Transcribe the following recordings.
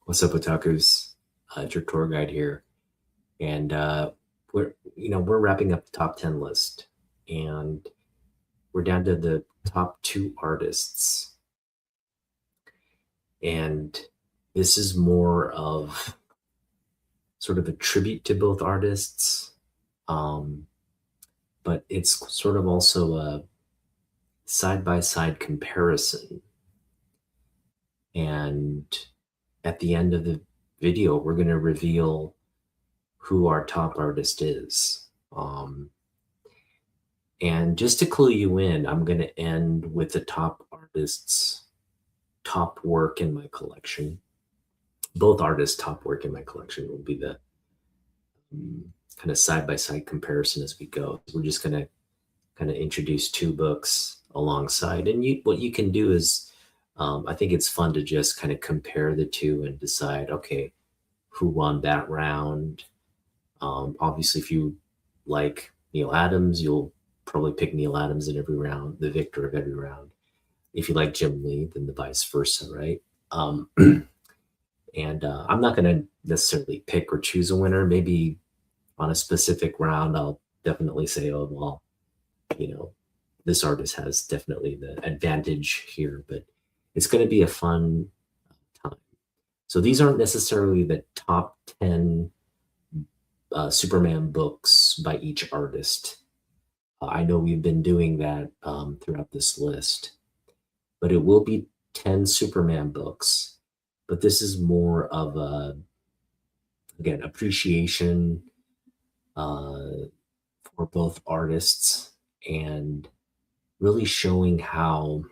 What's up, Otakus? It's your tour guide here, and we're wrapping up the top 10 list, and we're down to the top two artists, and this is more of sort of a tribute to both artists, um, but it's sort of also a side by side comparison. And at the end of the video, we're going to reveal who our top artist is. And just to clue you in, I'm going to end with the top artist's top work in my collection. Both artists' top work in my collection will be the kind of side by side comparison as we go. We're just going to kind of introduce two books alongside. And what you can do is, I think it's fun to just kind of compare the two and decide, okay, who won that round. Obviously, if you like Neal Adams, you'll probably pick Neal Adams in every round, the victor of every round. If you like Jim Lee, then the vice versa, right? And I'm not going to necessarily pick or choose a winner. Maybe on a specific round, I'll definitely say, oh, well, this artist has definitely the advantage here, but it's going to be a fun time. So these aren't necessarily the top 10 Superman books by each artist. I know we've been doing that throughout this list, but it will be 10 Superman books. But this is more of a, again, appreciation for both artists and really showing how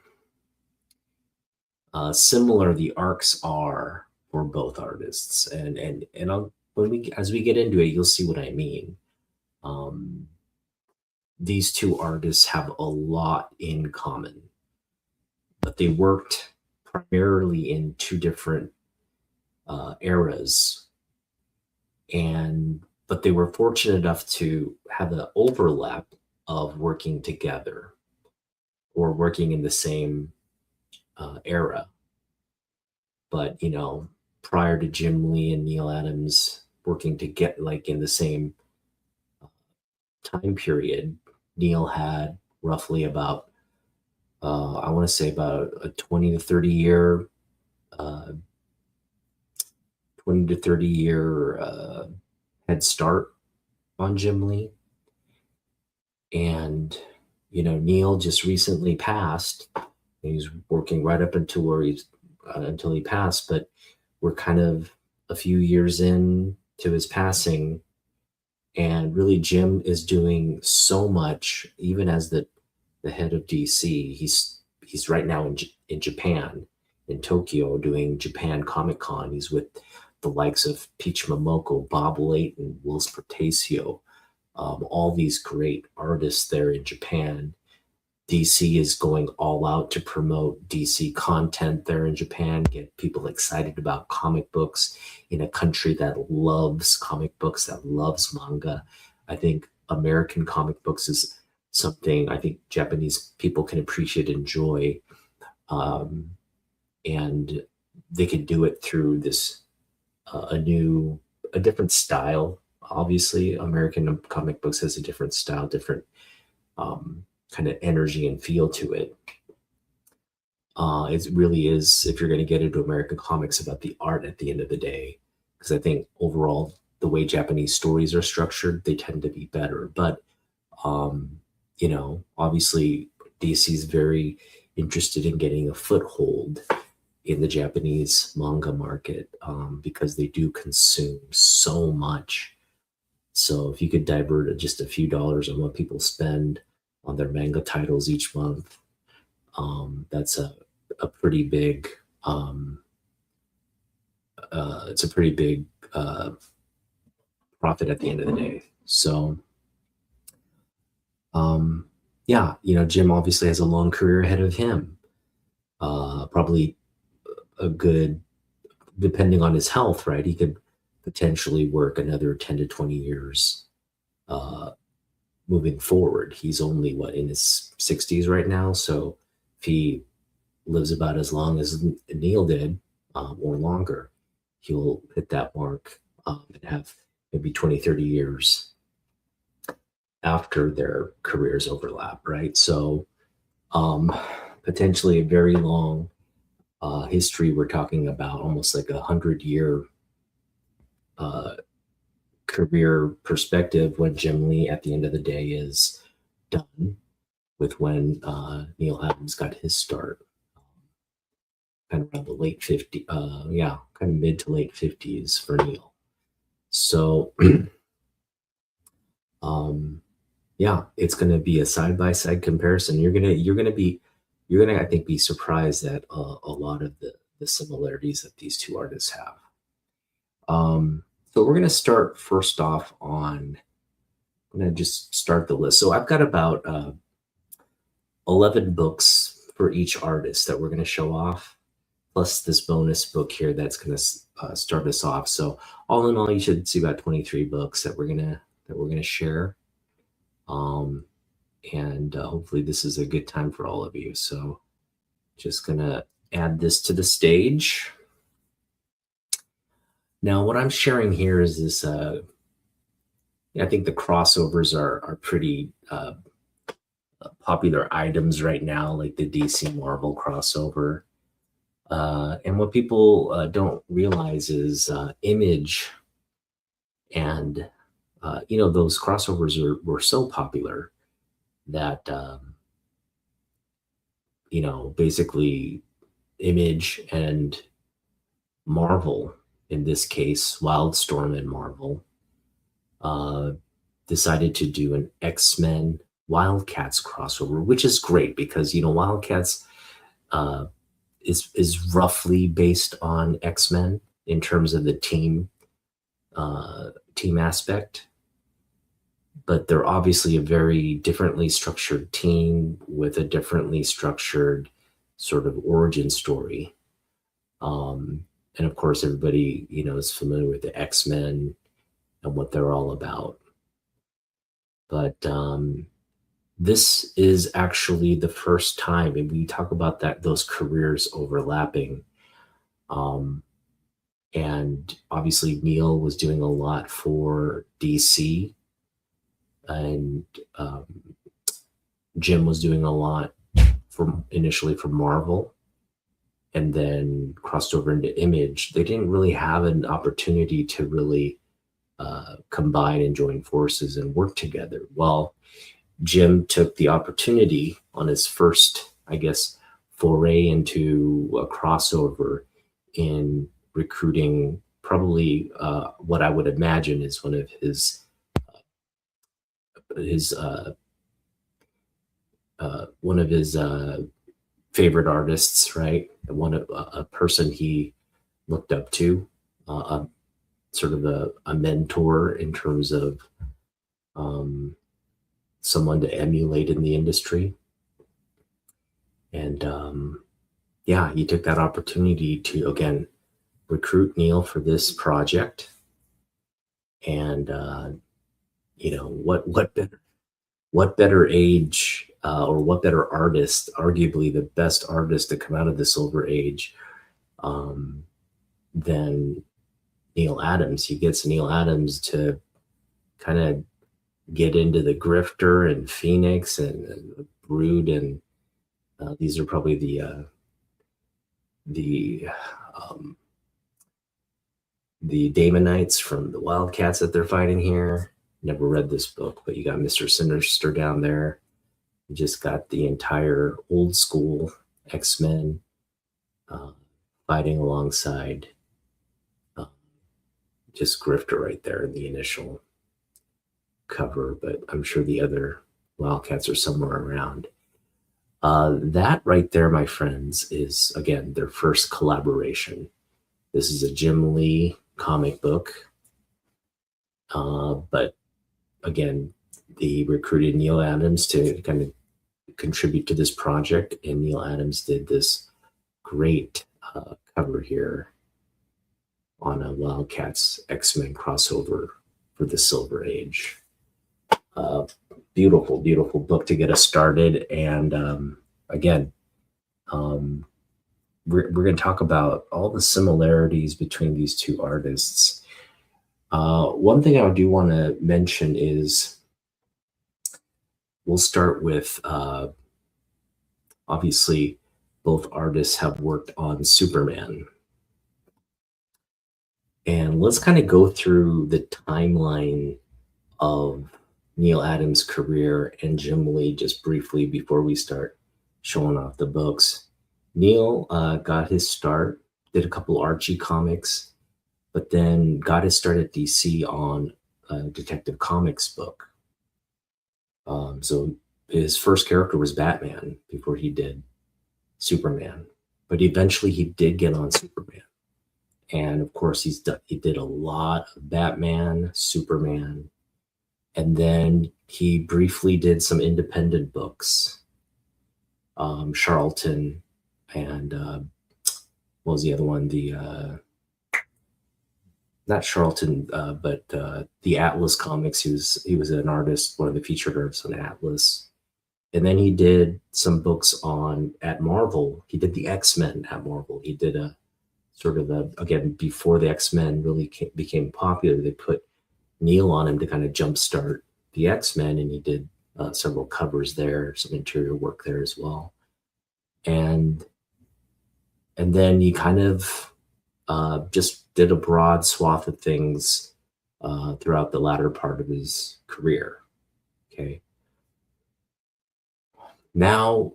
similar the arcs are for both artists. And as we get into it, you'll see what I mean. These two artists have a lot in common, but they worked primarily in two different eras, but they were fortunate enough to have the overlap of working together or working in the same era. But prior to Jim Lee and Neal Adams working to get like in the same time period, Neal had roughly about I want to say about a 20 to 30 year uh, 20 to 30 year head start on Jim Lee. And Neal just recently passed. He's working right up until until he passed, but we're kind of a few years in to his passing, and really Jim is doing so much, even as the head of DC. He's right now in Japan, in Tokyo, doing Japan Comic Con. He's with the likes of Peach Momoko, Bob Layton, Wills Portacio, all these great artists there in Japan. DC is going all out to promote DC content there in Japan, get people excited about comic books in a country that loves comic books, that loves manga. I think American comic books is something I think Japanese people can appreciate and enjoy. And they can do it through this a different style. Obviously, American comic books has a different style, different kind of energy and feel to it. It really is, if you're going to get into American comics, about the art at the end of the day. Because I think overall, the way Japanese stories are structured, they tend to be better. But, obviously, DC is very interested in getting a foothold in the Japanese manga market because they do consume so much. So if you could divert just a few dollars on what people spend on their manga titles each month, that's a pretty big it's a pretty big profit at the end of the day. So yeah, Jim obviously has a long career ahead of him. Probably a good, depending on his health, right? He could potentially work another 10 to 20 years moving forward. He's only in his 60s right now. So if he lives about as long as Neal did, or longer, he'll hit that mark and have maybe 20, 30 years after their careers overlap, right? So potentially a very long history. We're talking about almost like 100-year uh, career perspective when Jim Lee at the end of the day is done with when Neal Adams got his start, kind of around the late 50s, yeah, kind of mid to late 50s for Neal. So, yeah, it's going to be a side by side comparison. You're gonna, I think, be surprised at a lot of the similarities that these two artists have. So we're going to start first off on. I'm going to just start the list. So I've got about 11 books for each artist that we're going to show off, plus this bonus book here that's going to start us off. So all in all, you should see about 23 books that we're gonna share. And hopefully this is a good time for all of you. So just gonna add this to the stage. Now, what I'm sharing here is this. I think the crossovers are pretty popular items right now, like the DC Marvel crossover. And what people don't realize is Image and those crossovers were so popular that basically Image and Marvel, in this case Wildstorm and Marvel, decided to do an X-Men Wildcats crossover, which is great because Wildcats is roughly based on X-Men in terms of the team aspect, but they're obviously a very differently structured team with a differently structured sort of origin story. And of course, everybody is familiar with the X-Men and what they're all about. But this is actually the first time, and we talk about those careers overlapping. And obviously Neal was doing a lot for DC, and Jim was doing a lot initially for Marvel, and then crossed over into Image. They didn't really have an opportunity to really combine and join forces and work together. Well, Jim took the opportunity on his first, I guess, foray into a crossover in recruiting probably what I would imagine is one of his favorite artists, right? A person he looked up to, sort of a mentor in terms of someone to emulate in the industry. And he took that opportunity to, again, recruit Neal for this project. And what better age or what better artist, arguably the best artist to come out of the Silver Age, than Neal Adams. He gets Neal Adams to kind of get into the Grifter and Phoenix and Brood, and these are probably the Damonites from the Wildcats that they're fighting here. Never read this book, but you got Mr. Sinister down there. You just got the entire old school X-Men fighting alongside just Grifter right there in the initial cover, but I'm sure the other Wildcats are somewhere around. That right there, my friends, is, again, their first collaboration. This is a Jim Lee comic book, but again, they recruited Neal Adams to kind of contribute to this project, and Neal Adams did this great cover here on a Wildcats X-Men crossover for the Silver Age. Beautiful, beautiful book to get us started. And again, we're going to talk about all the similarities between these two artists. One thing I do want to mention is we'll start with obviously both artists have worked on Superman. And let's kind of go through the timeline of Neal Adams' career and Jim Lee just briefly before we start showing off the books. Neal got his start, did a couple Archie comics, but then got his start at DC on a Detective Comics book. So his first character was Batman before he did Superman, but eventually he did get on Superman. And of course, he did a lot of Batman, Superman, and then he briefly did some independent books, Charlton, and what was the other one? Not Charlton, but the Atlas comics. He was an artist, one of the featured artists on Atlas. And then he did some books at Marvel. He did the X-Men at Marvel. He did a sort of again, before the X-Men really became popular, they put Neal on him to kind of jumpstart the X-Men, and he did several covers there, some interior work there as well. And then he kind of just did a broad swath of things throughout the latter part of his career. Okay. Now,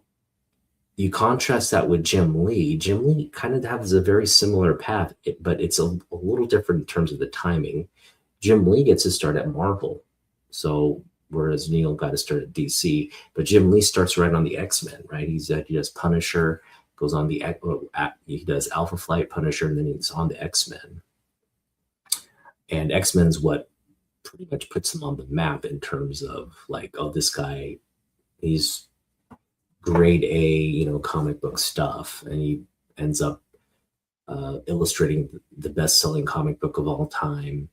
you contrast that with Jim Lee. Jim Lee kind of has a very similar path, but it's a little different in terms of the timing. Jim Lee gets his start at Marvel. So whereas Neal got his start at DC, but Jim Lee starts right on the X-Men, right? He does Punisher, goes on he does Alpha Flight, Punisher, and then he's on the X-Men. And X-Men's what pretty much puts him on the map in terms of like, oh, this guy, he's grade A, comic book stuff, and he ends up illustrating the best-selling comic book of all time.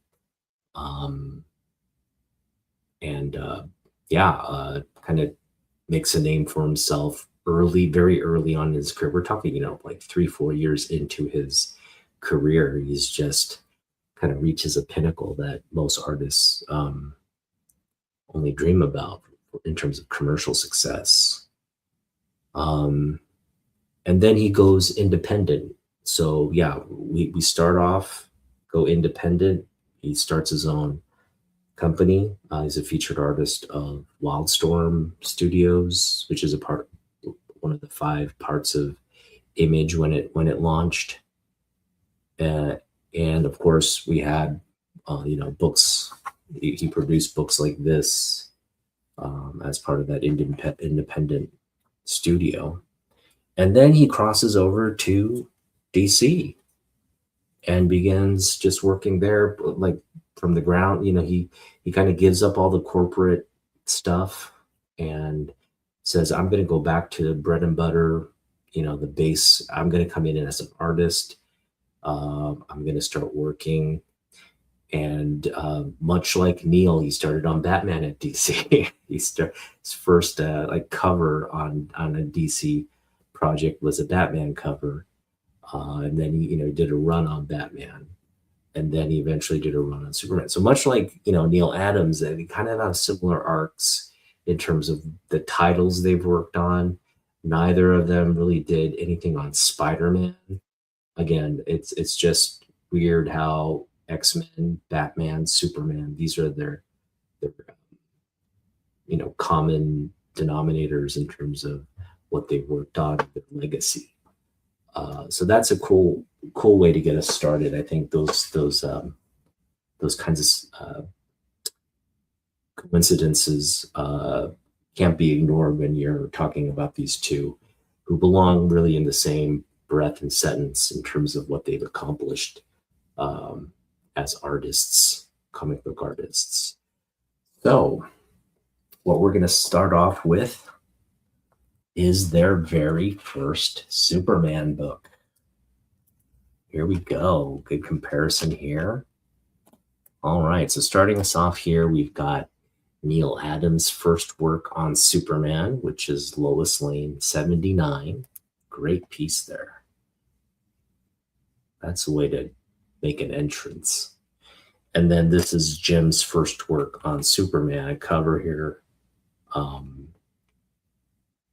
Kind of makes a name for himself very early on in his career. We're talking, like 3-4 years into his career, he's just kind of reaches a pinnacle that most artists only dream about in terms of commercial success. And then he goes independent. So yeah, we start off, go independent. He starts his own company. He's a featured artist of Wildstorm Studios, which is one of the 5 parts of Image when it launched. And of course, we had books. He produced books like this as part of that independent studio. And then he crosses over to DC and begins just working there, like from the ground. He kind of gives up all the corporate stuff and says, I'm going to go back to bread and butter, the base. I'm going to come in as an artist. I'm going to start working. And much like Neal, he started on Batman at DC. His first cover on a DC project was a Batman cover, and then he did a run on Batman, and then he eventually did a run on Superman. So much like Neal Adams, they kind of have similar arcs in terms of the titles they've worked on. Neither of them really did anything on Spider-Man. Again, it's just weird how X-Men, Batman, Superman, these are their common denominators in terms of what they've worked on, their legacy. So that's a cool way to get us started. I think those kinds of coincidences can't be ignored when you're talking about these two who belong really in the same breath and sentence in terms of what they've accomplished as artists, comic book artists. So what we're going to start off with is their very first Superman book. Here we go. Good comparison here. All right, so starting us off here, we've got Neal Adams' first work on Superman, which is Lois Lane 79. Great piece there. That's a way to make an entrance. And then this is Jim's first work on Superman cover here. Um,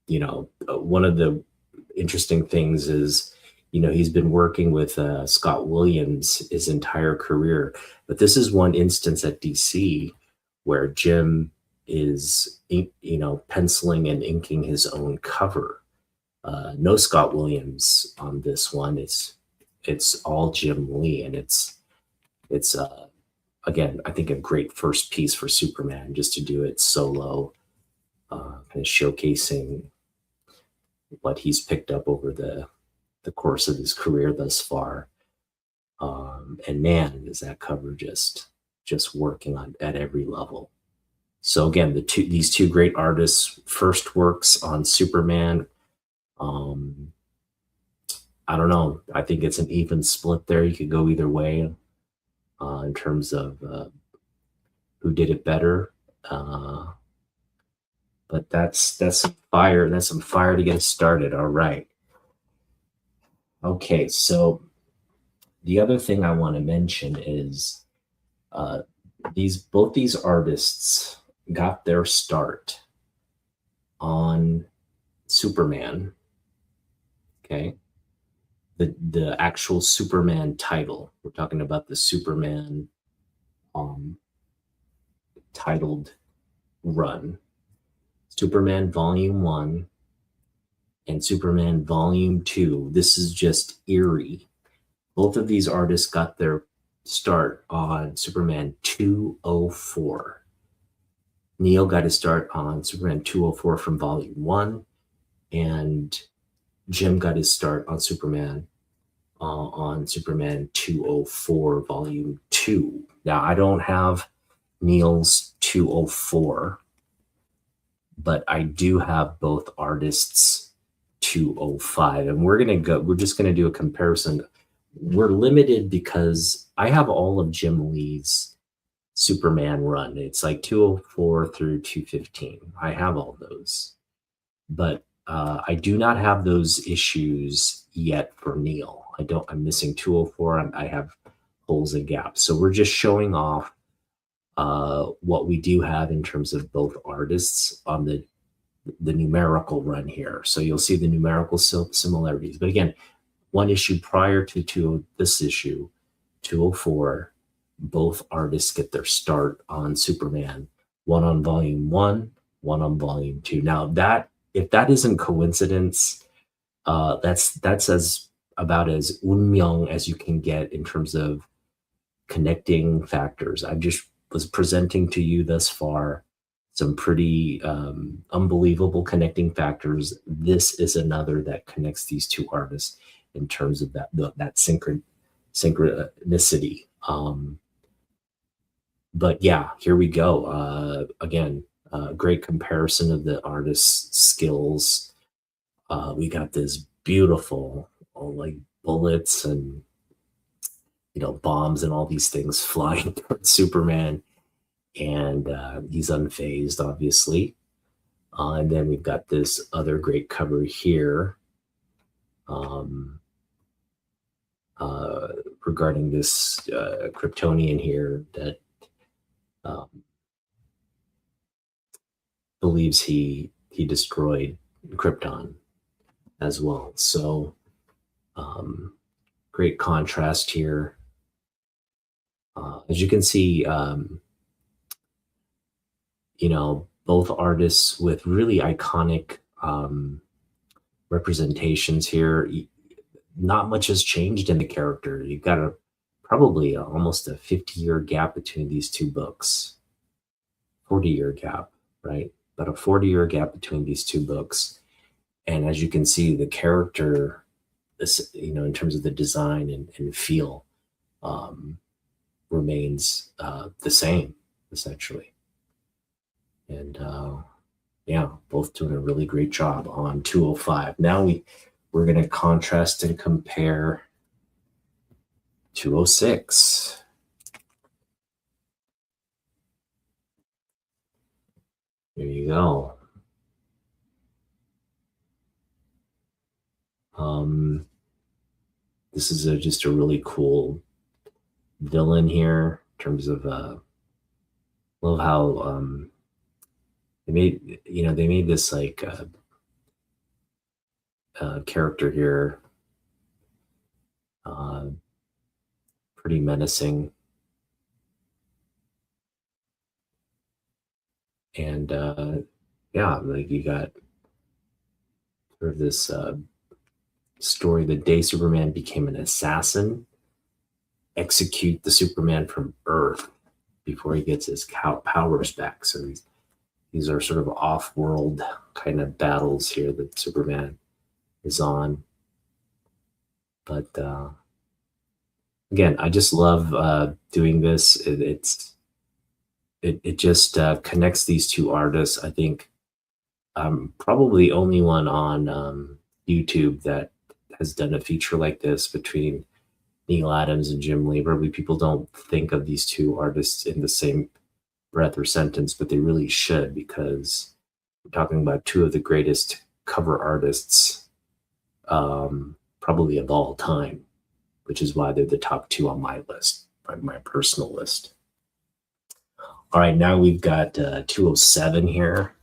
one of the interesting things is, he's been working with Scott Williams his entire career, but this is one instance at DC where Jim is, penciling and inking his own cover. No Scott Williams on this one. It's all Jim Lee, and it's again, I think a great first piece for Superman, just to do it solo, kind of showcasing what he's picked up over the course of his career thus far. And man, is that cover just working on at every level. So again, these two great artists' first works on Superman. I don't know. I think it's an even split there. You could go either way in terms of who did it better. But that's some fire. That's some fire to get us started. All right. Okay, so the other thing I want to mention is both these artists got their start on Superman. Okay, the actual Superman title. We're talking about the Superman titled run. Superman Volume 1 and Superman Volume 2. This is just eerie. Both of these artists got their start on Superman 204. Neal got his start on Superman 204 from Volume 1, and Jim got his start on Superman 204 Volume 2. Now, I don't have Neal's 204, but I do have both artists' 205, and we're just gonna do a comparison. We're limited because I have all of Jim Lee's Superman run. It's like 204 through 215. I have all those, but I do not have those issues yet for Neal. I'm missing 204. I have holes and gaps. So we're just showing off what we do have in terms of both artists on the numerical run here. So you'll see the numerical similarities. But again, one issue prior to this issue, 204, both artists get their start on Superman, one on Volume 1, one on Volume 2. Now, if that isn't coincidence, that's about as unmyeong as you can get in terms of connecting factors. I just was presenting to you thus far some pretty unbelievable connecting factors. This is another that connects these two artists in terms of that synchronicity. But yeah, here we go. Again, great comparison of the artist's skills. We got this beautiful like bullets and bombs and all these things flying towards Superman, and he's unfazed, obviously. And then we've got this other great cover here regarding this Kryptonian here that believes he destroyed Krypton as well. So great contrast here. As you can see, both artists with really iconic representations here. Not much has changed in the character. You've got probably almost a 50-year gap between these two books. 40-year gap, right? But a 40-year gap between these two books. And as you can see, the character, in terms of the design and feel, remains the same, essentially. And yeah, both doing a really great job on 205. Now we're going to contrast and compare 206. There you go. this is just a really cool villain here in terms of love how they made this like character here uh, pretty menacing, and yeah, like you got sort of this story: the day Superman became an assassin, execute the Superman from Earth before he gets his powers back. So these are sort of off-world kind of battles here that Superman is on. But again, I just love doing this. It just connects these two artists. I think I'm probably the only one on YouTube that has done a feature like this between Neal Adams and Jim Lee. Probably people don't think of these two artists in the same breath or sentence, but they really should, because we're talking about two of the greatest cover artists probably of all time, which is why they're the top two on my list, my personal list. All right, now we've got 207 here.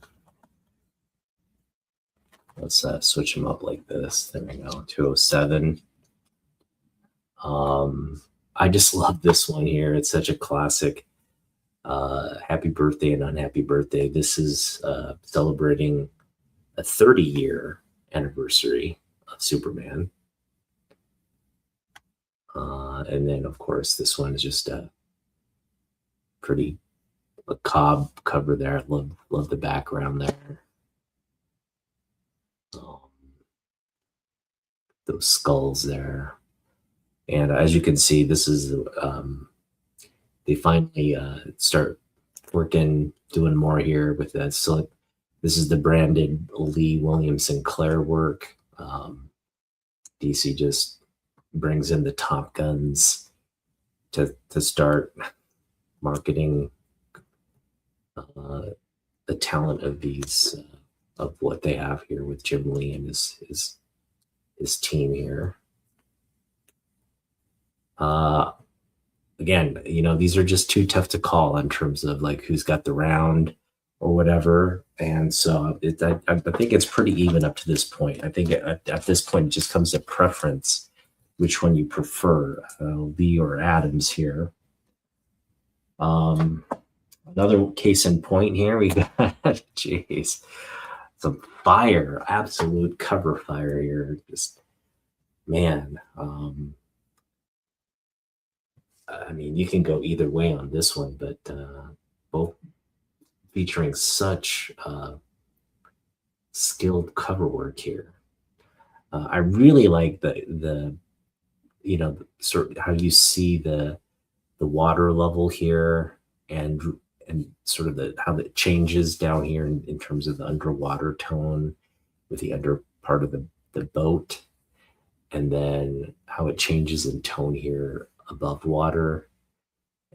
Let's switch them up like this. There we go, 207. I just love this one here. It's such a classic. Happy Birthday and Unhappy Birthday. This is celebrating a 30-year anniversary of Superman. And then, of course, this one is just a pretty macabre cover there. I love the background there. Those skulls there. And as you can see, this is they finally start working, doing more here with that. So this is the branded Lee William Sinclair work. DC just brings in the top guns to start marketing the talent of these of what they have here with Jim Lee and his team here. Again, these are just too tough to call in terms of like who's got the round or whatever. And so I think it's pretty even up to this point. I think at this point, it just comes to preference, which one you prefer, Lee or Adams here. Another case in point here, we got, jeez, some fire, absolute cover fire here. Just, man. I mean, you can go either way on this one, but both featuring such skilled cover work here. I really like the sort of how you see the water level here, and sort of how it changes down here in terms of the underwater tone with the under part of the boat, and then how it changes in tone here above water.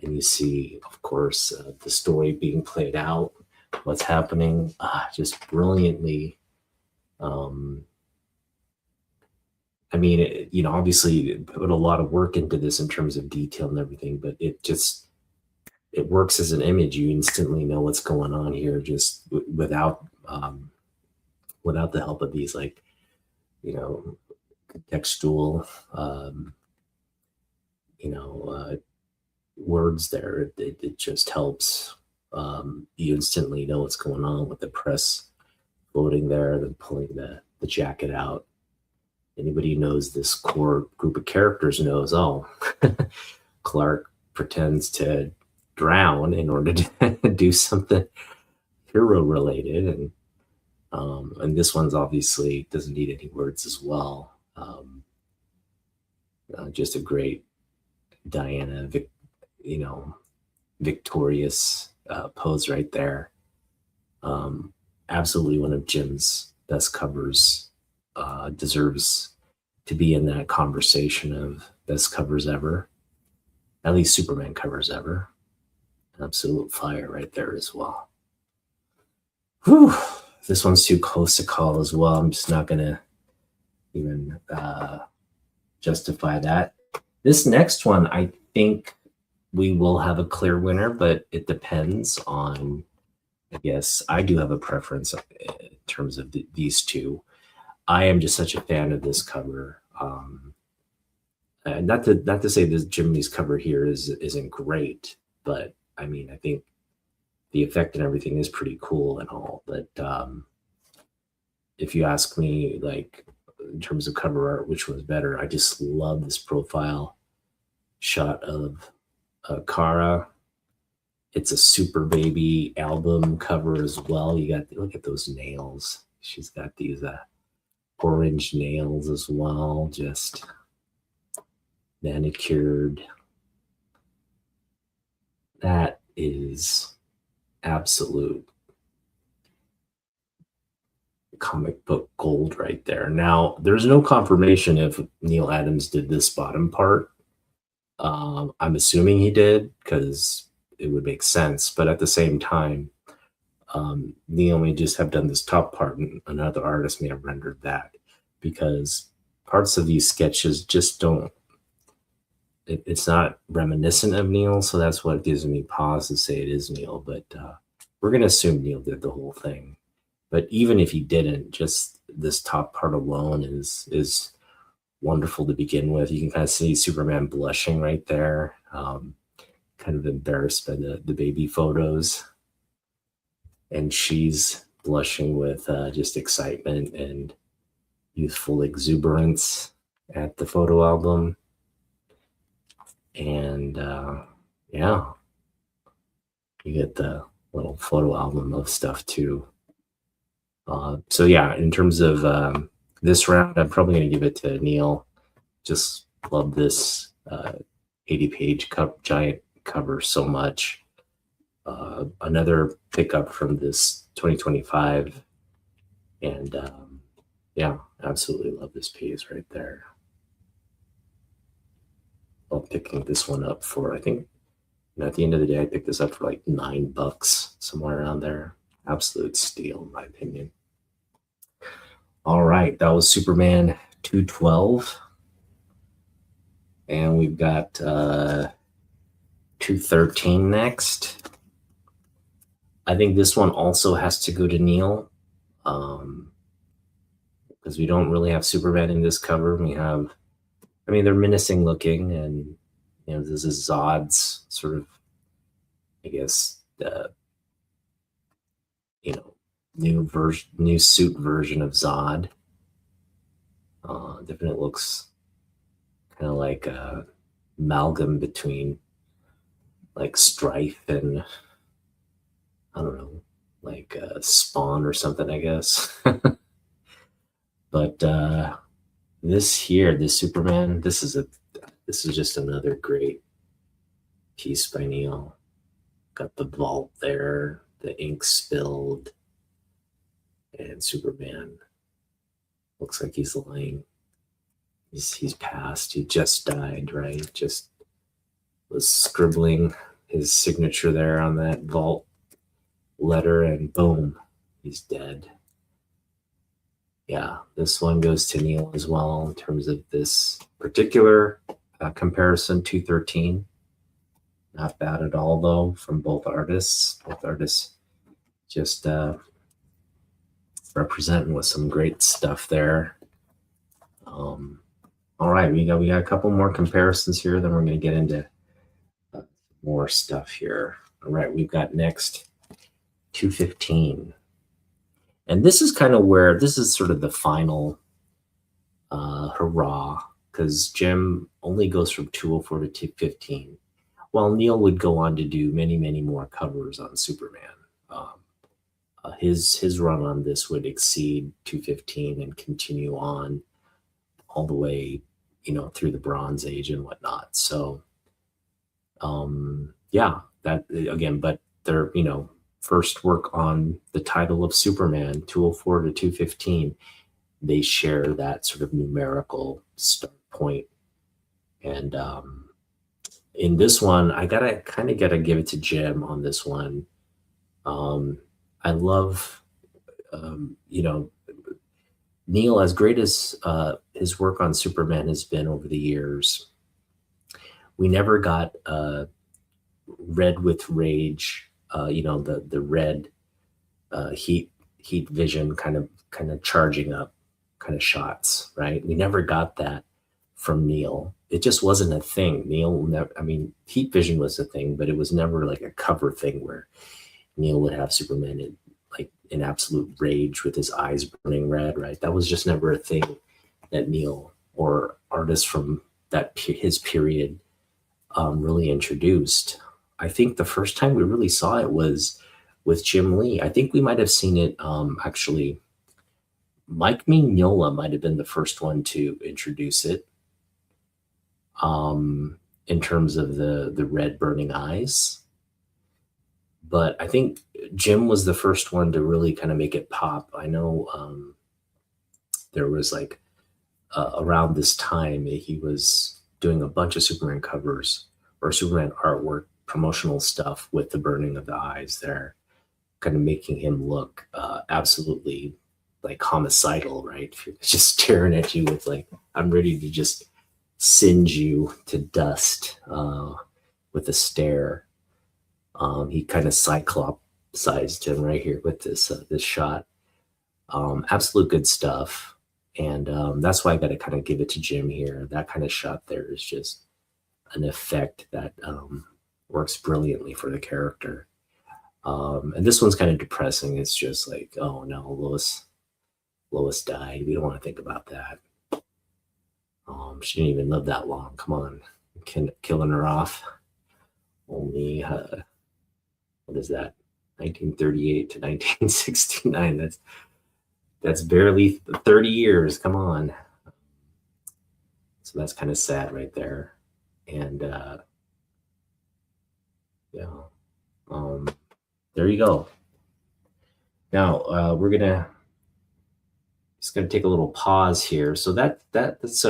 And you see, of course, the story being played out, what's happening, just brilliantly. I mean, obviously put a lot of work into this in terms of detail and everything, but it works as an image. You instantly know what's going on here, just without the help of these, like, contextual, words there. It just helps. You instantly know what's going on with the press floating there, then pulling the jacket out. Anybody who knows this core group of characters knows, Clark pretends to drown in order to do something hero related, and this one's obviously doesn't need any words as well. Just a great Diana, victorious pose right there. Absolutely one of Jim's best covers. Deserves to be in that conversation of best covers ever, at least Superman covers ever. Absolute fire right there as well. Whew. This one's too close to call as well. I'm just not gonna even justify that. This next one, I think we will have a clear winner, but it depends on, I guess, I do have a preference in terms of these two. I am just such a fan of this cover. Not to say this Jim Lee's cover here isn't great, but I mean, I think the effect and everything is pretty cool and all. But if you ask me, like, in terms of cover art, which one's better, I just love this profile shot of Kara. It's a Super Baby album cover as well. You got, look at those nails. She's got these orange nails as well, just manicured. That is absolute comic book gold right there. Now, there's no confirmation if Neal Adams did this bottom part. I'm assuming he did because it would make sense, but at the same time, Neal may just have done this top part and another artist may have rendered that, because parts of these sketches just don't, it's not reminiscent of Neal, so that's what gives me pause to say it is Neal, but we're going to assume Neal did the whole thing. But even if he didn't, just this top part alone is wonderful to begin with. You can kind of see Superman blushing right there, kind of embarrassed by the baby photos. And she's blushing with just excitement and youthful exuberance at the photo album. And yeah, you get the little photo album of stuff too. So yeah, in terms of this round, I'm probably going to give it to Neal. Just love this 80-page giant cover so much. Another pickup from this 2025. And yeah, absolutely love this piece right there. I'm picking this one up for, I think, at the end of the day, I picked this up for like $9, somewhere around there. Absolute steal, in my opinion. All right, that was Superman 212. And we've got 213 next. I think this one also has to go to Neal, because we don't really have Superman in this cover. We have, I mean, they're menacing looking, and you know, this is Zod's sort of, I guess, you know, new suit version of Zod. Definitely looks kind of like a amalgam between like Strife and, I don't know, like Spawn or something, I guess. But this here, this Superman, this is just another great piece by Neal. Got the vault there, the ink spilled, and Superman looks like he's lying. He's passed. He just died, right? Just was scribbling his signature there on that vault letter, and boom, he's dead. Yeah, this one goes to Neal as well in terms of this particular comparison, 213. Not bad at all, though, from both artists. Both artists just representing with some great stuff there. All right, we got a couple more comparisons here, then we're going to get into more stuff here. All right, we've got next 215. And this is kind of where, this is sort of the final hurrah, because Jim only goes from 204 to 215, while Neal would go on to do many, many more covers on Superman. His run on this would exceed 215 and continue on all the way, you know, through the Bronze Age and whatnot. So, yeah, that again, but they're, you know, first work on the title of Superman, 204 to 215, they share that sort of numerical start point. And in this one, I gotta give it to Jim on this one. I love, you know, Neal, as great as his work on Superman has been over the years, we never got Red with Rage, the red heat vision kind of charging up kind of shots, right? We never got that from Neal. It just wasn't a thing. Neal never, I mean, heat vision was a thing, but it was never like a cover thing where Neal would have Superman in absolute rage with his eyes burning red, right? That was just never a thing that Neal or artists from his period really introduced. I think the first time we really saw it was with Jim Lee. I think we might have seen it actually. Mike Mignola might have been the first one to introduce it in terms of the red burning eyes. But I think Jim was the first one to really kind of make it pop. I know there was like around this time he was doing a bunch of Superman covers or Superman artwork, promotional stuff with the burning of the eyes there, kind of making him look absolutely like homicidal, right? Just staring at you with like, I'm ready to just singe you to dust with a stare. He kind of cyclops-sized him right here with this shot. Absolute good stuff. And that's why I got to kind of give it to Jim here. That kind of shot there is just an effect that works brilliantly for the character. And this one's kind of depressing. It's just like, oh no, Lois died. We don't want to think about that. She didn't even live that long. Come on, killing her off. Only what is that? 1938 to 1969. That's barely 30 years. Come on. So that's kind of sad right there. And yeah, there you go. Now we're gonna take a little pause here. So that's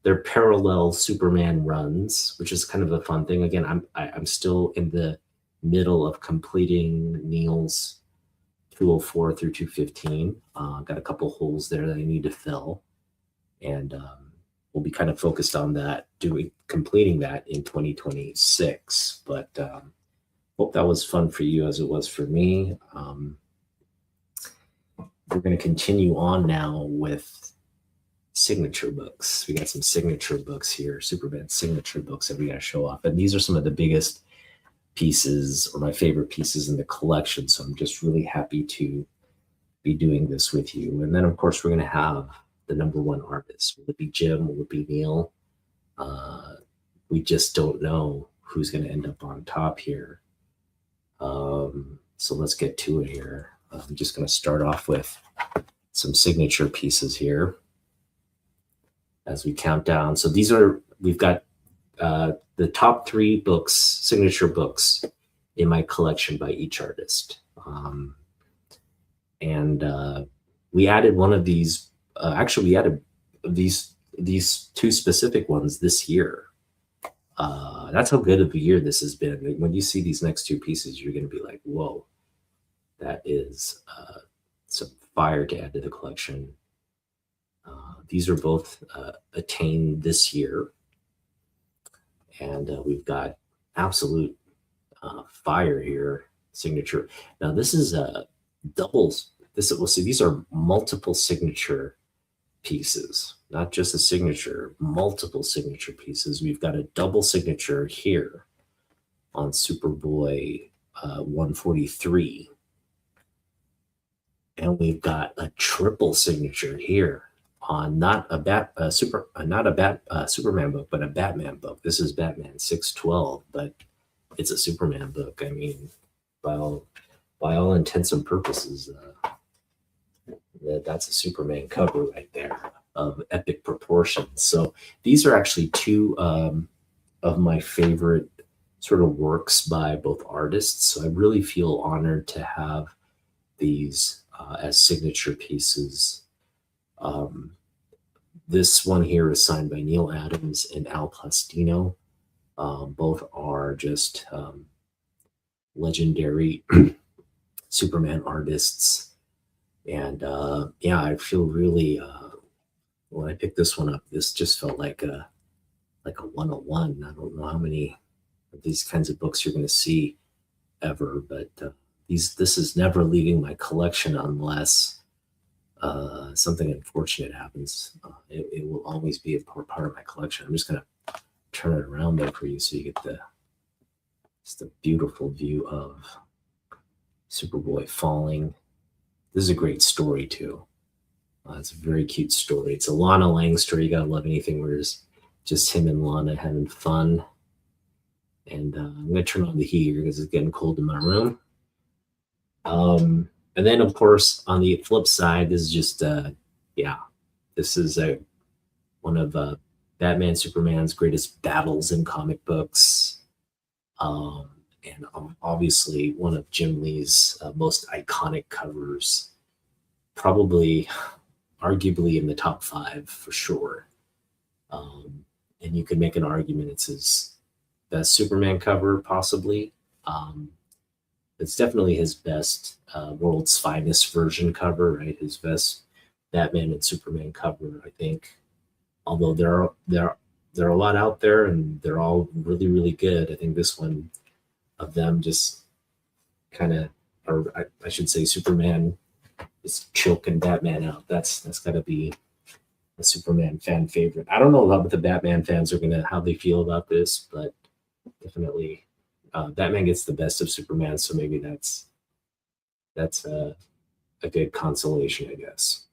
their parallel Superman runs, which is kind of a fun thing. Again, I'm still in the middle of completing Neal's 204 through 215. Got a couple holes there that I need to fill, and we'll be kind of focused on that, completing that in 2026. But hope that was fun for you as it was for me. We're going to continue on now with signature books. We got some signature books here, Superman signature books that we got to show off. And these are some of the biggest pieces or my favorite pieces in the collection. So I'm just really happy to be doing this with you. And then, of course, we're going to have the number one artist. Will it be Jim? Will it be Neal? We just don't know who's going to end up on top here. So let's get to it here. I'm just going to start off with some signature pieces here as we count down. So we've got the top 3 books, signature books in my collection by each artist. And we added one of these, actually we added these 2 specific ones this year. That's how good of a year this has been. When you see these next 2 pieces, you're going to be like, whoa, that is some fire to add to the collection. These are both attained this year. And we've got absolute fire here, signature. Now this is doubles. We'll see, these are multiple signature pieces, not just a signature, multiple signature pieces. We've got a double signature here on Superboy 143. And we've got a triple signature here on not a Superman book, but a Batman book. This is Batman 612, but it's a Superman book. I mean, by all intents and purposes, that's a Superman cover right there of epic proportions. So these are actually 2 of my favorite sort of works by both artists. So I really feel honored to have these as signature pieces. This one here is signed by Neal Adams and Al Plastino. Both are just legendary Superman artists. And yeah, I feel really when I picked this one up, this just felt like a 101. I don't know how many of these kinds of books you're going to see ever, but this is never leaving my collection unless something unfortunate happens. It will always be a part of my collection. I'm just going to turn it around there for you so you get just a beautiful view of Superboy falling. This is a great story too. It's a very cute story. It's a Lana Lang story. You gotta love anything where it's just him and Lana having fun. And I'm gonna turn on the heater because it's getting cold in my room. And then of course on the flip side, this is just yeah, this is one of Batman Superman's greatest battles in comic books. And obviously one of Jim Lee's most iconic covers, probably arguably in the top 5 for sure. And you could make an argument it's his best Superman cover, possibly. It's definitely his best world's finest version cover, right? His best Batman and Superman cover, I think. Although there are a lot out there, and they're all really really good. I think this one of them just kind of, or I should say, Superman is choking Batman out. That's got to be a Superman fan favorite. I don't know what the Batman fans are gonna how they feel about this, but definitely Batman gets the best of Superman, so maybe that's a good consolation, I guess.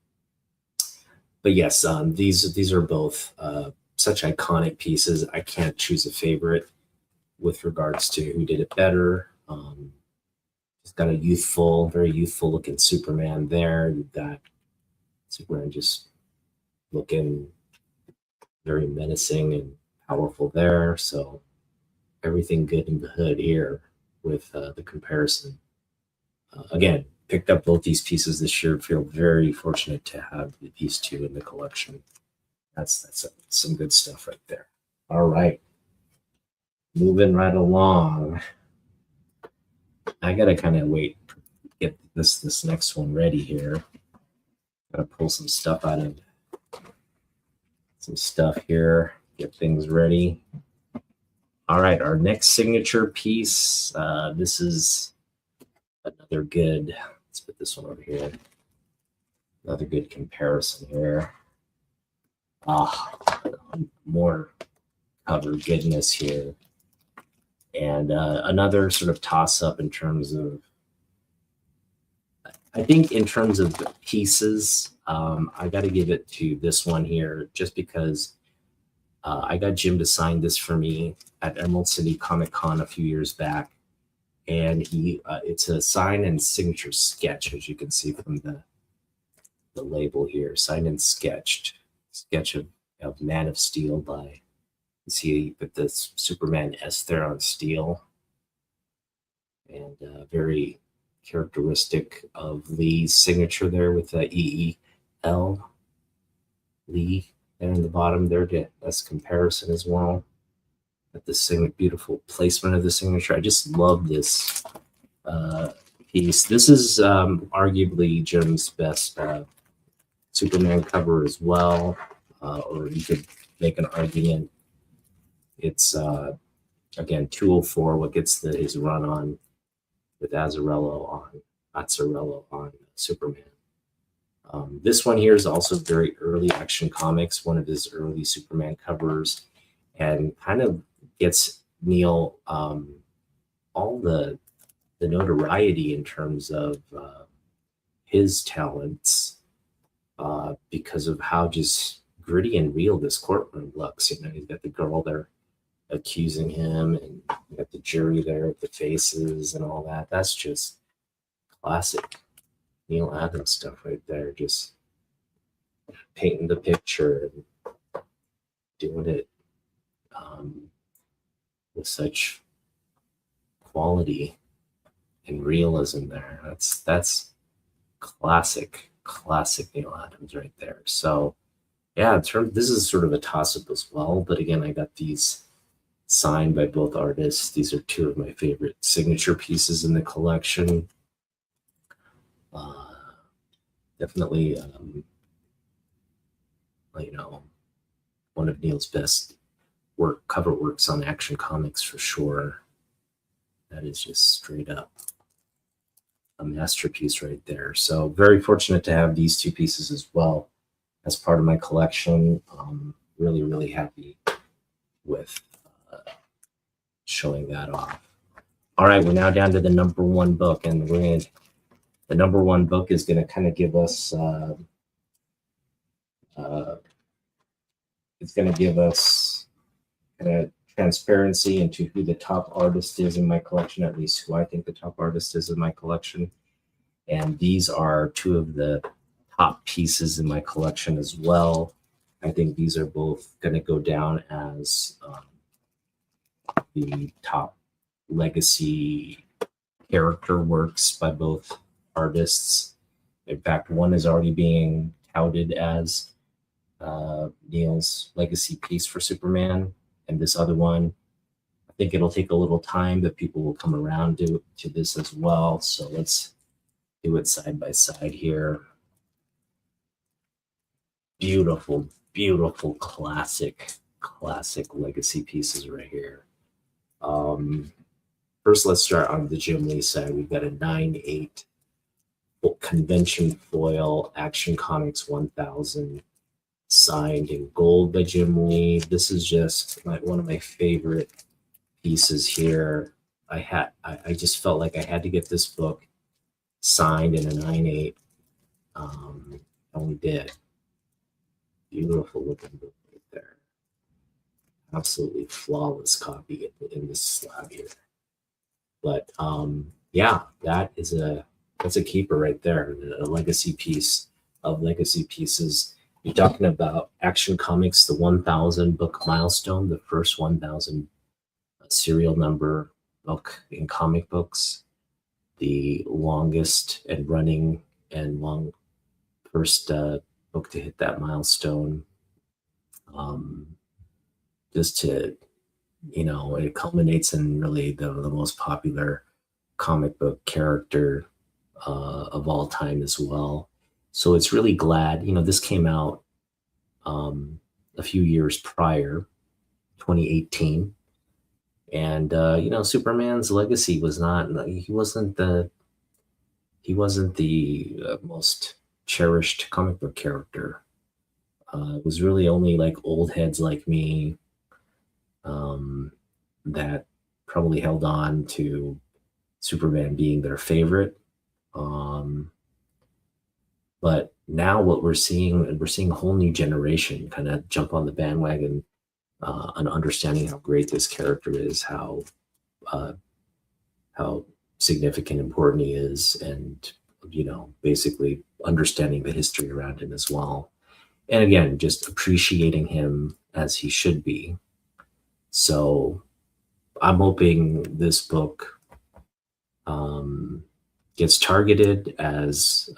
But yes, these are both such iconic pieces. I can't choose a favorite with regards to who did it better. He's got a very youthful looking Superman there. You've got Superman just looking very menacing and powerful there. So everything good in the hood here with the comparison. Again, picked up both these pieces this year. Feel very fortunate to have these two in the collection. That's some good stuff right there. All right, moving right along. I gotta kind of get this next one ready here. Gotta pull some stuff out of some stuff here. Get things ready. All right, our next signature piece. This is another good. Let's put this one over here. Another good comparison here. More cover goodness here. And another sort of toss up in terms of, I think in terms of pieces, I got to give it to this one here just because I got Jim to sign this for me at Emerald City Comic Con a few years back. And it's a sign and signature sketch, as you can see from the label here, signed and sketch of Man of Steel by, you see, put this Superman S there on steel, and very characteristic of Lee's signature there with the EEL, Lee there in the bottom there. That's comparison as well. At the beautiful placement of the signature. I just love this piece. This is arguably Jim's best Superman cover as well, or you could make an argument it's again 204 what gets his run on with Azzarello on Superman. This one here is also very early Action Comics, one of his early Superman covers, and kind of gets Neal all the notoriety in terms of his talents because of how just gritty and real this courtroom looks. You know, he's got the girl there accusing him, and you got the jury there with the faces and all that. That's just classic Neal Adams stuff right there, just painting the picture and doing it with such quality and realism there. That's classic Neal Adams right there. So yeah, this is sort of a toss-up as well, but again, I got these signed by both artists. These are two of my favorite signature pieces in the collection. Definitely, one of Neal's best cover works on Action Comics for sure. That is just straight up a masterpiece right there. So very fortunate to have these two pieces as well as part of my collection. Really, really happy with showing that off. All right, we're now down to the number one book, and the number one book is going to kind of give us it's going to give us kind of transparency into who the top artist is in my collection, at least who I think the top artist is in my collection. And these are two of the top pieces in my collection as well. I think these are both going to go down as the top legacy character works by both artists. In fact, one is already being touted as Neal's legacy piece for Superman, and this other one, I think it'll take a little time, but people will come around to this as well. So let's do it side by side here. Beautiful, beautiful, classic legacy pieces right here. First, let's start on the Jim Lee side. We've got a 9/8 convention foil Action Comics 1000 signed in gold by Jim Lee. This is just one of my favorite pieces here. I just felt like I had to get this book signed in a 9/8. And we did. Beautiful looking book right there. Absolutely flawless copy in this slab here. But yeah, that's a keeper right there. A legacy piece of legacy pieces. You're talking about Action Comics, the 1000 book milestone, the first 1000 serial number book in comic books, the longest and running and long first book to hit that milestone. Just to, it culminates in really the most popular comic book character of all time as well. So it's really glad, this came out a few years prior, 2018. And, Superman's legacy was he wasn't the most cherished comic book character. It was really only like old heads like me that probably held on to Superman being their favorite. But now what we're seeing a whole new generation kind of jump on the bandwagon and understanding how great this character is, how significant, important he is, and basically understanding the history around him as well. And again, just appreciating him as he should be. So I'm hoping this book gets targeted as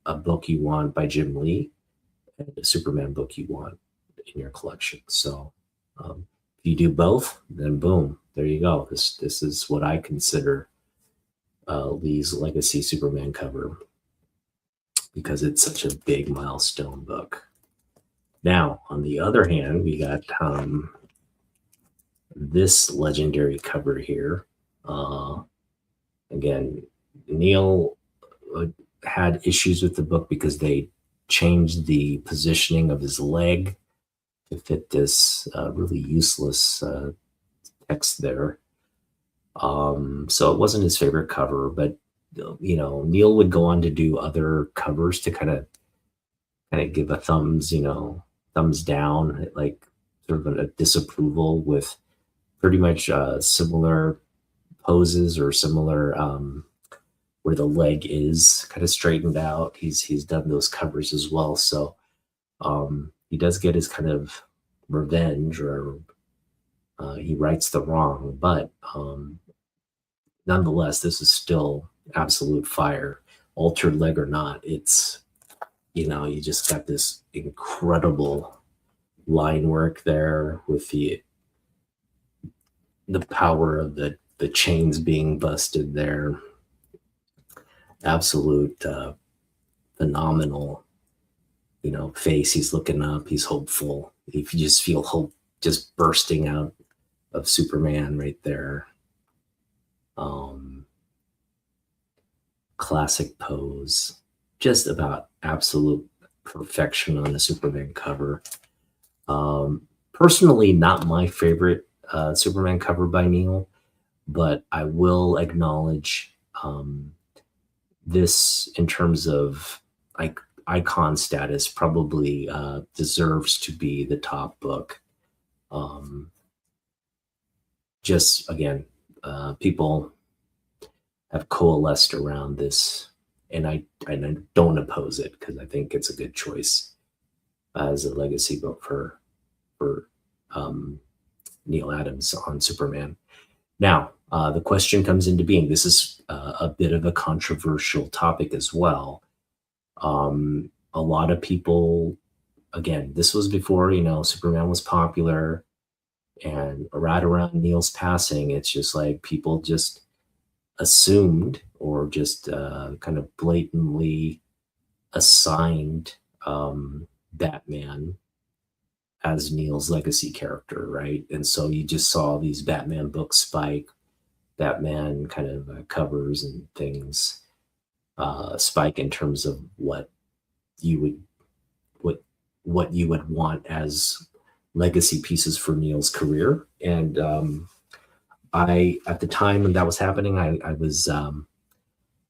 a book you want by Jim Lee and a Superman book you want in your collection. So if you do both, then boom, there you go. This is what I consider Lee's legacy Superman cover, because it's such a big milestone book. Now, on the other hand, we got this legendary cover here. Again, Neal had issues with the book because they changed the positioning of his leg to fit this really useless text there. So it wasn't his favorite cover, but Neal would go on to do other covers to kind of give a thumbs down, like sort of a disapproval with pretty much similar poses or similar where the leg is kind of straightened out. He's done those covers as well. So he does get his kind of revenge, or he rights the wrong. But nonetheless, this is still absolute fire, altered leg or not. It's, you just got this incredible line work there with the power of the chains being busted there. Absolute phenomenal, face. He's looking up, he's hopeful. If you just feel hope just bursting out of Superman right there. Classic pose, just about absolute perfection on the Superman cover. Personally, not my favorite Superman cover by Neal, but I will acknowledge this in terms of icon status probably deserves to be the top book. Just again, people have coalesced around this, and I don't oppose it because I think it's a good choice as a legacy book for Neal Adams on Superman. Now, the question comes into being. This is a bit of a controversial topic as well. A lot of people, again, this was before, Superman was popular, and right around Neal's passing, it's just like people just assumed or just kind of blatantly assigned Batman as Neal's legacy character, right? And so you just saw these Batman books spike, Batman kind of covers and things spike in terms of what you would want as legacy pieces for Neal's career. And I, at the time when that was happening, I was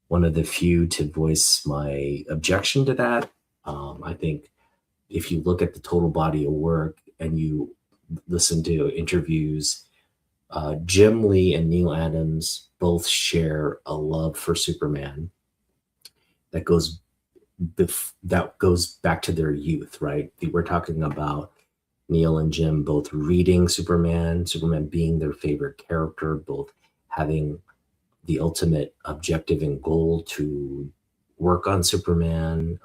one of the few to voice my objection to that. I think if you look at the total body of work and you listen to interviews, Jim Lee and Neal Adams both share a love for Superman that goes back to their youth, right? We're talking about Neal and Jim both reading Superman being their favorite character, both having the ultimate objective and goal to work on Superman,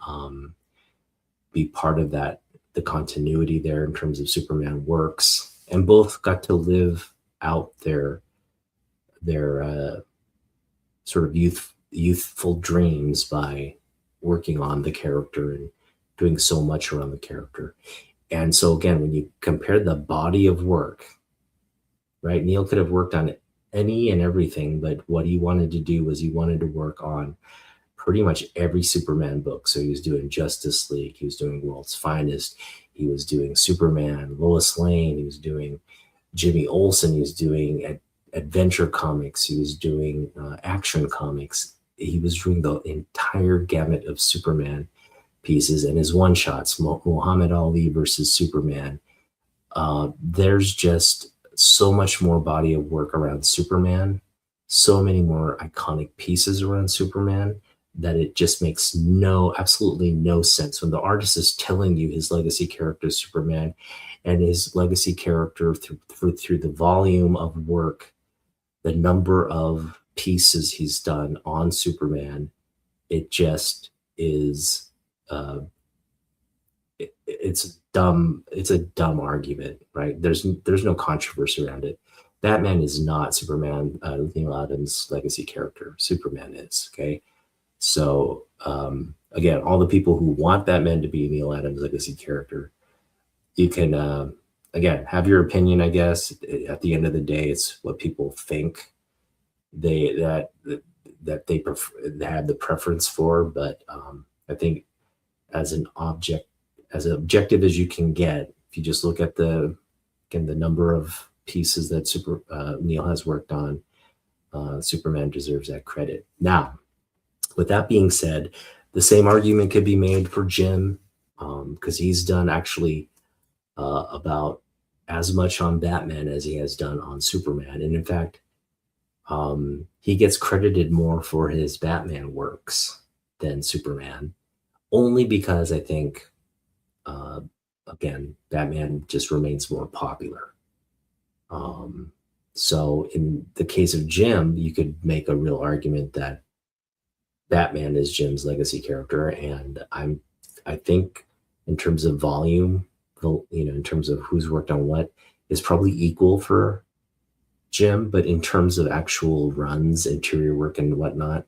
be part of that, the continuity there in terms of Superman works, and both got to live out their sort of youthful dreams by working on the character and doing so much around the character. And so again, when you compare the body of work, right, Neal could have worked on any and everything, but what he wanted to do was he wanted to work on pretty much every Superman book. So he was doing Justice League, he was doing World's Finest, he was doing Superman, Lois Lane, he was doing Jimmy Olsen, he was doing adventure comics, he was doing action comics. He was doing the entire gamut of Superman pieces and his one-shots, Muhammad Ali versus Superman. There's just so much more body of work around Superman, so many more iconic pieces around Superman, that it just makes absolutely no sense when the artist is telling you his legacy character is Superman, and his legacy character through the volume of work, the number of pieces he's done on Superman, it just is it's dumb. It's a dumb argument, right? There's no controversy around it. Batman is not Superman, Neal Adams' legacy character. Superman is, okay? So again, all the people who want Batman to be Neal Adams' legacy character, you can again have your opinion, I guess. At the end of the day, it's what people think they have the preference for. But I think as objective as you can get, if you just look at the number of pieces that Neal has worked on, Superman deserves that credit. Now, with that being said, the same argument could be made for Jim, because he's done actually about as much on Batman as he has done on Superman. And in fact, he gets credited more for his Batman works than Superman, only because I think, again, Batman just remains more popular. So in the case of Jim, you could make a real argument that Batman is Jim's legacy character, and I think in terms of volume, in terms of who's worked on what, is probably equal for Jim. But in terms of actual runs, interior work, and whatnot,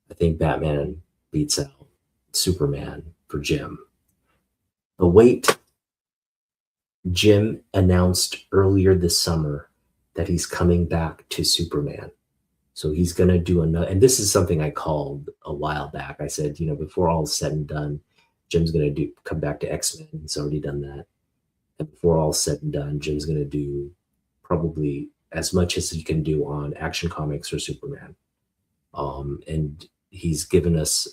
I think Batman beats out Superman for Jim. But wait, Jim announced earlier this summer that he's coming back to Superman. So he's going to do another, and this is something I called a while back. I said, before all is said and done, Jim's going to come back to X-Men. He's already done that. And before all is said and done, Jim's going to do probably as much as he can do on Action Comics or Superman. And he's given us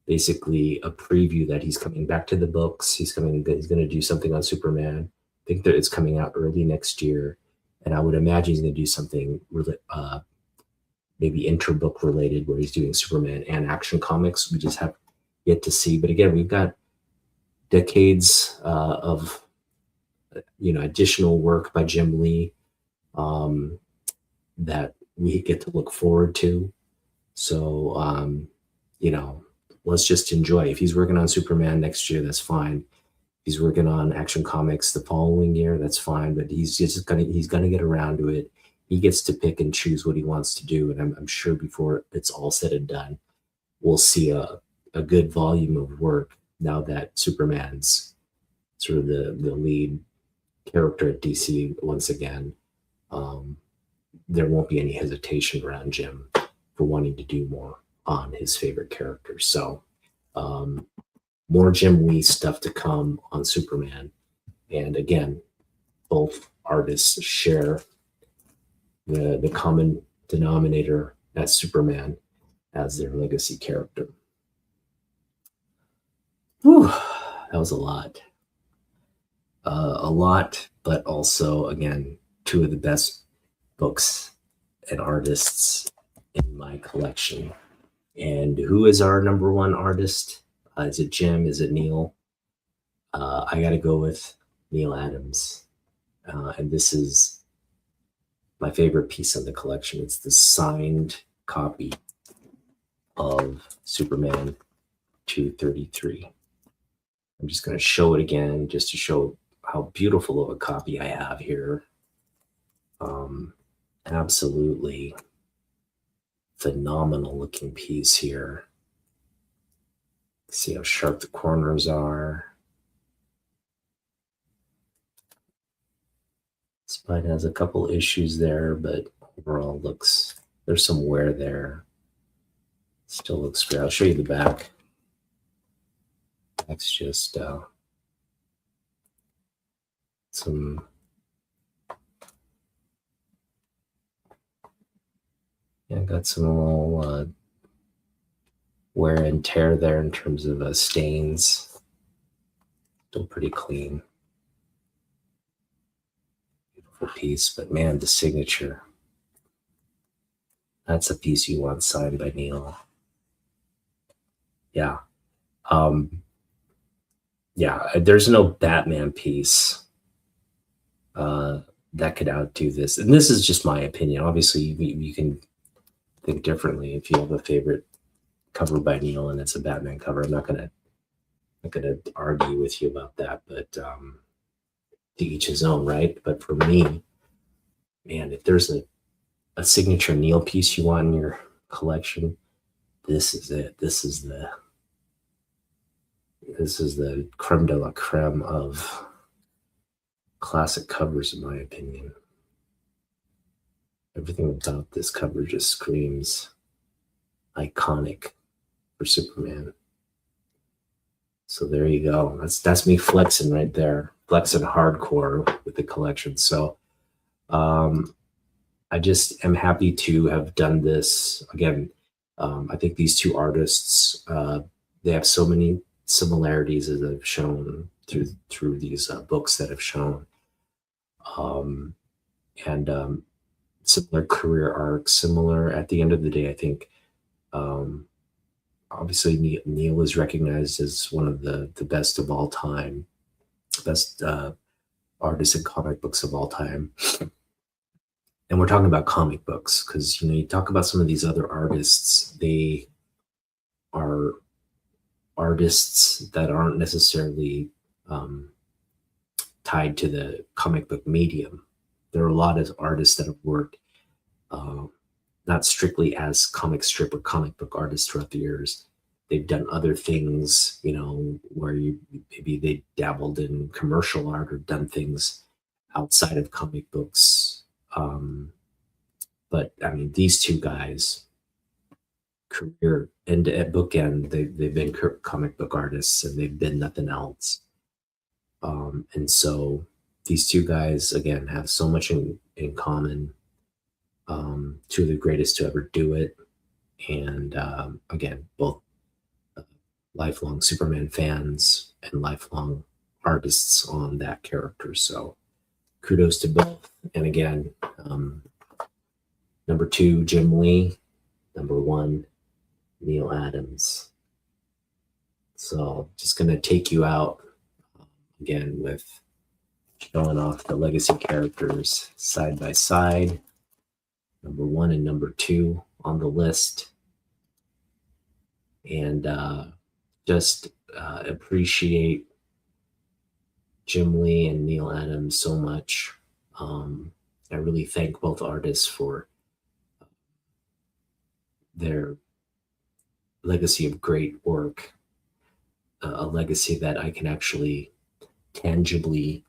basically a preview that he's coming back to the books. He's going to do something on Superman. I think that it's coming out early next year. And I would imagine he's going to do something maybe interbook related where he's doing Superman and Action Comics. We just have yet to see. But again, we've got decades of additional work by Jim Lee that we get to look forward to. So, let's just enjoy. If he's working on Superman next year, that's fine. If he's working on Action Comics the following year, that's fine. But he's gonna get around to it. He gets to pick and choose what he wants to do, and I'm sure before it's all said and done, we'll see a good volume of work now that Superman's sort of the lead character at DC once again. There won't be any hesitation around Jim for wanting to do more on his favorite characters. So more Jim Lee stuff to come on Superman. And again, both artists share the common denominator as Superman as their legacy character. Whew, that was a lot. But also, again, two of the best books and artists in my collection. And who is our number one artist? Is it Jim? Is it Neal? I got to go with Neal Adams. And this is my favorite piece of the collection. It's the signed copy of Superman 233. I'm just going to show it again just to show how beautiful of a copy I have here. Absolutely phenomenal looking piece here. See how sharp the corners are. Spine has a couple issues there, but overall there's some wear there. Still looks great. I'll show you the back. That's just some got some little wear and tear there in terms of stains. Still pretty clean. Beautiful piece, but man, the signature. That's a piece you want signed by Neal. Yeah. There's no Batman piece that could outdo this. And this is just my opinion. Obviously, you can think differently if you have a favorite cover by Neal and it's a Batman cover. I'm not gonna argue with you about that, but to each his own, right? But for me, man, if there's a signature Neal piece you want in your collection, this is it. This is the creme de la creme of classic covers, in my opinion. Everything about this cover just screams iconic for Superman. So there you go. That's me flexing right there, flexing hardcore with the collection. So I just am happy to have done this again. I think these two artists, they have so many similarities as I've shown through these books that have shown, and similar career arcs, similar at the end of the day. I think obviously Neal is recognized as one of the best of all time, best artists in comic books of all time. And we're talking about comic books because, you talk about some of these other artists, they are artists that aren't necessarily tied to the comic book medium. There are a lot of artists that have worked not strictly as comic strip or comic book artists throughout the years, they've done other things, you know, where maybe they dabbled in commercial art or done things outside of comic books. But I mean, these two guys, career end at bookend, they've been comic book artists and they've been nothing else. And so these two guys again have so much in common. Two of the greatest to ever do it, and again, both lifelong Superman fans and lifelong artists on that character. So kudos to both. And again, number 2, Jim Lee. Number 1, Neal Adams. So just going to take you out again with showing off the legacy characters side by side. Number 1 and number 2 on the list. And just appreciate Jim Lee and Neal Adams so much. I really thank both artists for their legacy of great work, a legacy that I can actually tangibly,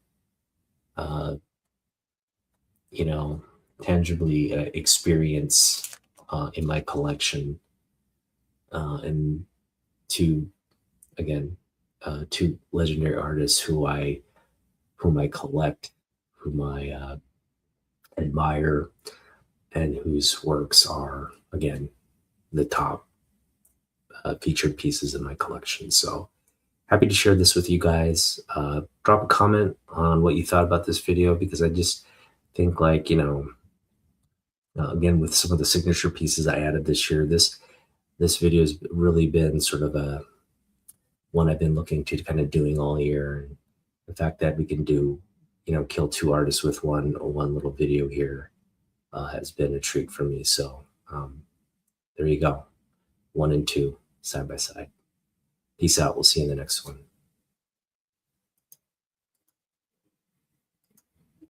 experience in my collection. And two legendary artists whom I collect, whom I admire, and whose works are again the top featured pieces in my collection. So happy to share this with you guys. Drop a comment on what you thought about this video, because I just think, like, again, with some of the signature pieces I added this year, this video has really been sort of a one I've been looking to kind of doing all year. And the fact that we can do, kill 2 artists with one little video here has been a treat for me. So there you go. 1 and 2 side by side. Peace out. We'll see you in the next one.